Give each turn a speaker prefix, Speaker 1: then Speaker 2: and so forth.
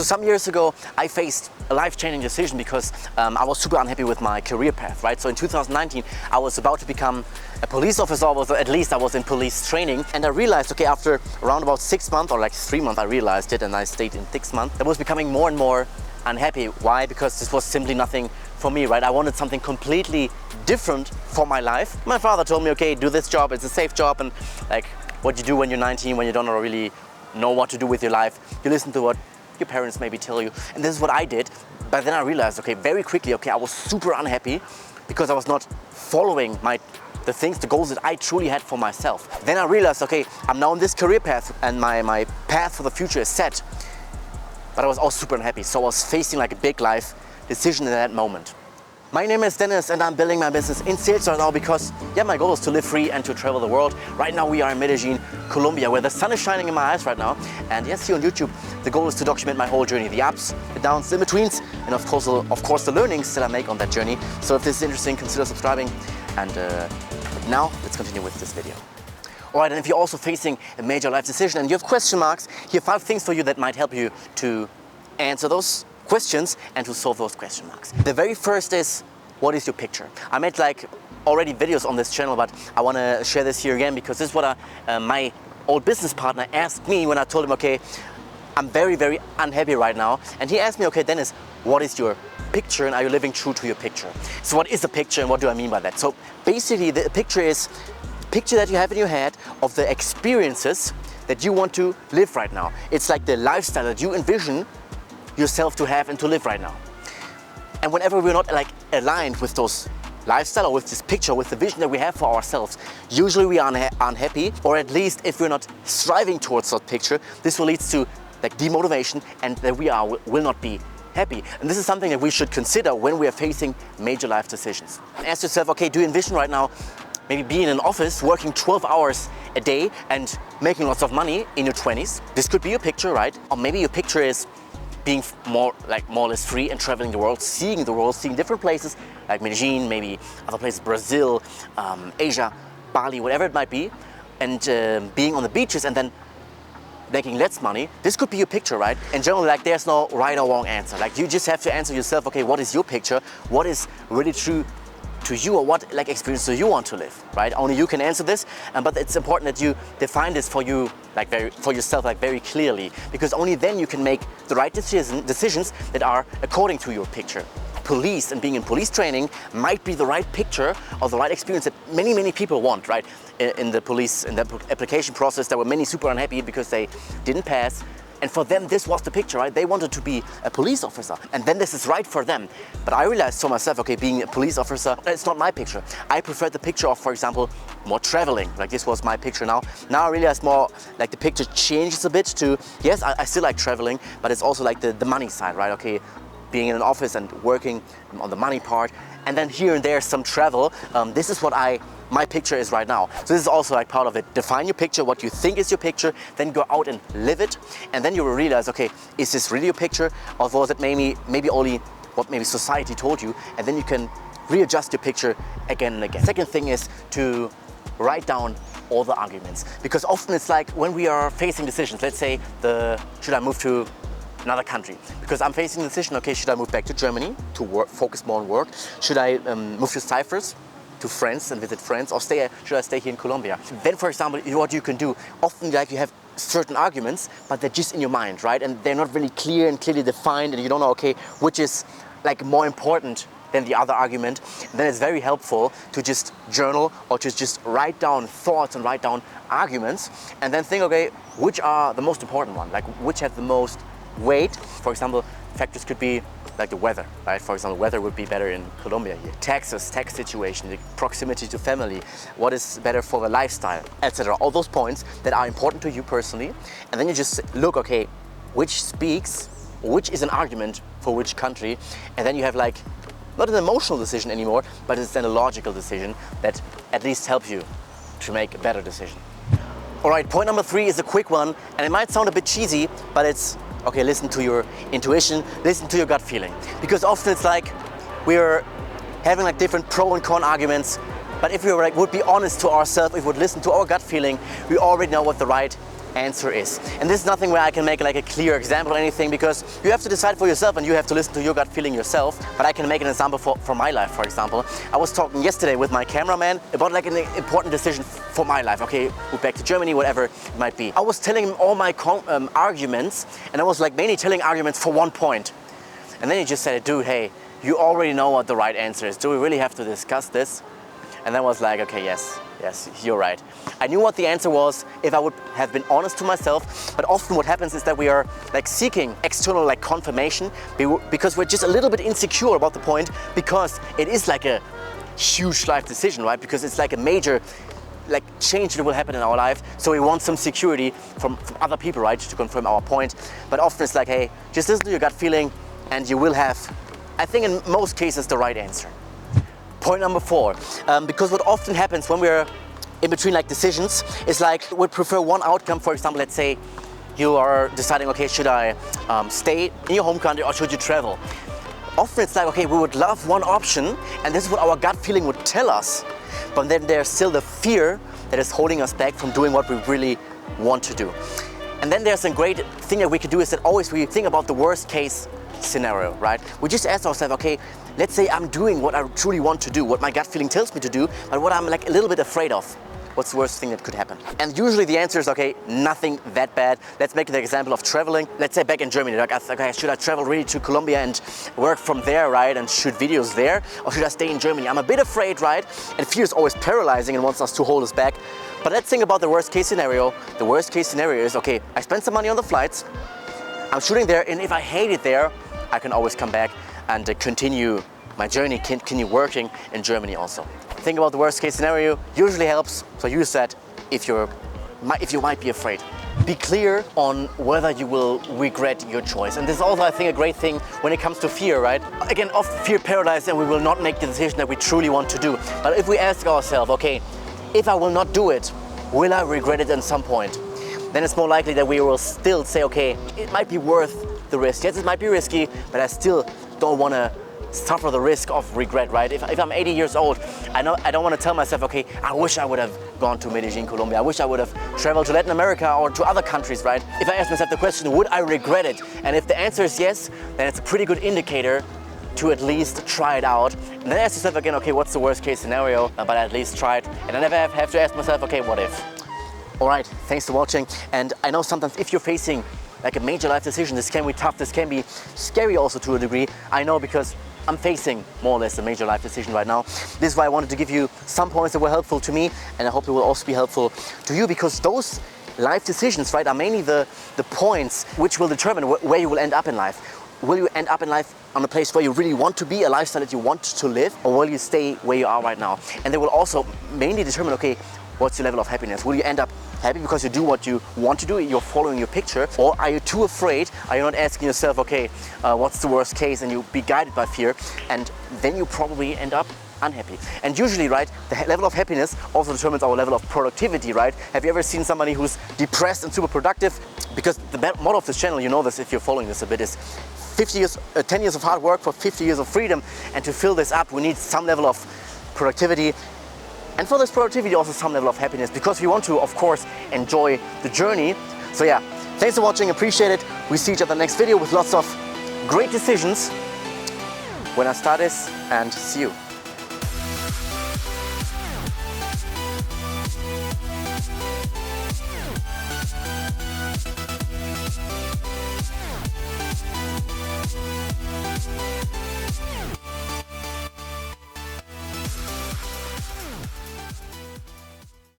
Speaker 1: So some years ago, I faced a life-changing decision because I was super unhappy with my career path, right? So in 2019, I was about to become a police officer, or at least I was in police training. And I realized, okay, after around about 6 months or like 3 months, I realized it, and I stayed in 6 months. I was becoming more and more unhappy. Why? Because this was simply nothing for me, right? I wanted something completely different for my life. My father told me, okay, do this job, it's a safe job, and like what you do when you're 19, when you don't really know what to do with your life, you listen to what your parents maybe tell you, and this is what I did. But then I realized, okay, very quickly, okay, I was super unhappy because I was not following the goals that I truly had for myself. Then I realized, okay, I'm now on this career path and my path for the future is set, but I was also super unhappy. So I was facing like a big life decision in that moment. My name is Dennis and I'm building my business in sales right now because, yeah, my goal is to live free and to travel the world. Right now we are in Medellin, Colombia, where the sun is shining in my eyes right now. And yes, here on YouTube, the goal is to document my whole journey, the ups, the downs, the in-betweens, and of course the learnings that I make on that journey. So if this is interesting, consider subscribing. And now let's continue with this video. Alright, and if you're also facing a major life decision and you have question marks, here are 5 things for you that might help you to answer those questions and to solve those question marks. The very first is, what is your picture? I made like already videos on this channel, but I want to share this here again because this is what my old business partner asked me when I told him, okay, I'm very, very unhappy right now. And he asked me, okay, Dennis, what is your picture and are you living true to your picture? So what is a picture and what do I mean by that? So basically the picture is the picture that you have in your head of the experiences that you want to live right now. It's like the lifestyle that you envision yourself to have and to live right now. And whenever we're not like aligned with those lifestyle or with this picture, with the vision that we have for ourselves, usually we are unhappy, or at least if we're not striving towards that picture, this will lead to like demotivation and that we will not be happy. And this is something that we should consider when we are facing major life decisions. Ask yourself, okay, do you envision right now maybe being in an office, working 12 hours a day and making lots of money in your 20s? This could be your picture, right? Or maybe your picture is being more or less free and traveling the world, seeing different places like Medellin, maybe other places, Brazil, Asia, Bali, whatever it might be, and being on the beaches and then making less money. This could be your picture, right? In general, like there's no right or wrong answer. Like you just have to answer yourself, okay, what is your picture? What is really true to you, or what like experience do you want to live, right? Only you can answer this, but it's important that you define this for you, like for yourself, like very clearly, because only then you can make the right decisions that are according to your picture. Police and being in police training might be the right picture or the right experience that many people want, right? In the application process, there were many super unhappy because they didn't pass. And for them, this was the picture, right? They wanted to be a police officer. And then this is right for them. But I realized for myself, okay, being a police officer, it's not my picture. I prefer the picture of, for example, more traveling. Like this was my picture now. Now I realize more, like the picture changes a bit to, yes, I still like traveling, but it's also like the money side, right? Okay, being in an office and working on the money part. And then here and there some travel. This is what my picture is right now. So this is also like part of it. Define your picture, what you think is your picture, then go out and live it. And then you will realize, okay, is this really your picture? Or was it maybe only what maybe society told you? And then you can readjust your picture again and again. Second thing is to write down all the arguments. Because often it's like when we are facing decisions, let's say should I move to another country? Because I'm facing the decision, okay, should I move back to Germany to work, focus more on work? Should I move to Cyprus, to friends and visit friends, or should I stay here in Colombia? Then, for example, what you can do, often like you have certain arguments, but they're just in your mind, right? And they're not really clear and clearly defined, and you don't know, okay, which is like more important than the other argument. And then it's very helpful to just journal or to just write down thoughts and write down arguments, and then think, okay, which are the most important one? Like which have the most weight? For example, factors could be like the weather, right? For example, weather would be better in Colombia here. Taxes, tax situation, the proximity to family, what is better for the lifestyle, etc. All those points that are important to you personally. And then you just look, okay, which is an argument for which country. And then you have like, not an emotional decision anymore, but it's then a logical decision that at least helps you to make a better decision. All right, point number 3 is a quick one, and it might sound a bit cheesy, but it's, okay, listen to your intuition, listen to your gut feeling. Because often it's like we're having like different pro and con arguments, but if we would be honest to ourselves, if we would listen to our gut feeling, we already know what the right answer is. And this is nothing where I can make like a clear example or anything, because you have to decide for yourself and you have to listen to your gut feeling yourself. But I can make an example for my life, for example. I was talking yesterday with my cameraman about like an important decision for my life. Okay, move back to Germany, whatever it might be. I was telling him all my arguments, and I was like mainly telling arguments for one point. And then he just said, dude, hey, you already know what the right answer is. Do we really have to discuss this? And then I was like, okay, yes, you're right. I knew what the answer was if I would have been honest to myself, but often what happens is that we are like seeking external like confirmation because we're just a little bit insecure about the point, because it is like a huge life decision, right? Because it's like a major like change that will happen in our life. So we want some security from other people, right? To confirm our point. But often it's like, hey, just listen to your gut feeling and you will have, I think in most cases, the right answer. Point number 4, because what often happens when we're in between like decisions is like we prefer one outcome. For example, let's say you are deciding, okay, should I stay in your home country or should you travel? Often it's like, okay, we would love one option and this is what our gut feeling would tell us, but then there's still the fear that is holding us back from doing what we really want to do. And then there's a great thing that we can do is that always we think about the worst case scenario, right? We just ask ourselves, okay, let's say I'm doing what I truly want to do, what my gut feeling tells me to do, but what I'm like a little bit afraid of. What's the worst thing that could happen? And usually the answer is, okay, nothing that bad. Let's make the example of traveling. Let's say back in Germany, like, okay, should I travel really to Colombia and work from there, right? And shoot videos there? Or should I stay in Germany? I'm a bit afraid, right? And fear is always paralyzing and wants us to hold us back. But let's think about the worst case scenario. The worst case scenario is, okay, I spend some money on the flights. I'm shooting there, and if I hate it there, I can always come back and continue my journey, continue working in Germany also. Think about the worst case scenario, usually helps, so use that if you might be afraid. Be clear on whether you will regret your choice. And this is also, I think, a great thing when it comes to fear, right? Again, often fear paralyzes and we will not make the decision that we truly want to do. But if we ask ourselves, okay, if I will not do it, will I regret it at some point? Then it's more likely that we will still say, okay, it might be worth the risk. Yes, it might be risky, but I still don't want to suffer the risk of regret, right? If I'm 80 years old, I don't want to tell myself, okay, I wish I would have gone to Medellin, Colombia. I wish I would have traveled to Latin America or to other countries, right? If I ask myself the question, would I regret it? And if the answer is yes, then it's a pretty good indicator to at least try it out. And then ask yourself again, okay, what's the worst case scenario? But I at least try it. And I never have to ask myself, okay, what if? All right, thanks for watching. And I know sometimes if you're facing like a major life decision, this can be tough, this can be scary also to a degree. I know, because I'm facing more or less a major life decision right now. This is why I wanted to give you some points that were helpful to me, and I hope it will also be helpful to you, because those life decisions, right, are mainly the points which will determine where you will end up in life. Will you end up in life on a place where you really want to be, a lifestyle that you want to live, or will you stay where you are right now? And they will also mainly determine, okay, what's your level of happiness? Will you end up happy because you do what you want to do, you're following your picture, or are you too afraid? Are you not asking yourself, okay, what's the worst case, and you be guided by fear, and then you probably end up unhappy. And usually, right, the level of happiness also determines our level of productivity, right? Have you ever seen somebody who's depressed and super productive? Because the motto of this channel, you know this if you're following this a bit, is 10 years of hard work for 50 years of freedom. And to fill this up, we need some level of productivity. And for this productivity, also some level of happiness, because we want to, of course, enjoy the journey. So yeah, thanks for watching, appreciate it. We see each other in the next video with lots of great decisions. Buenas tardes and see you.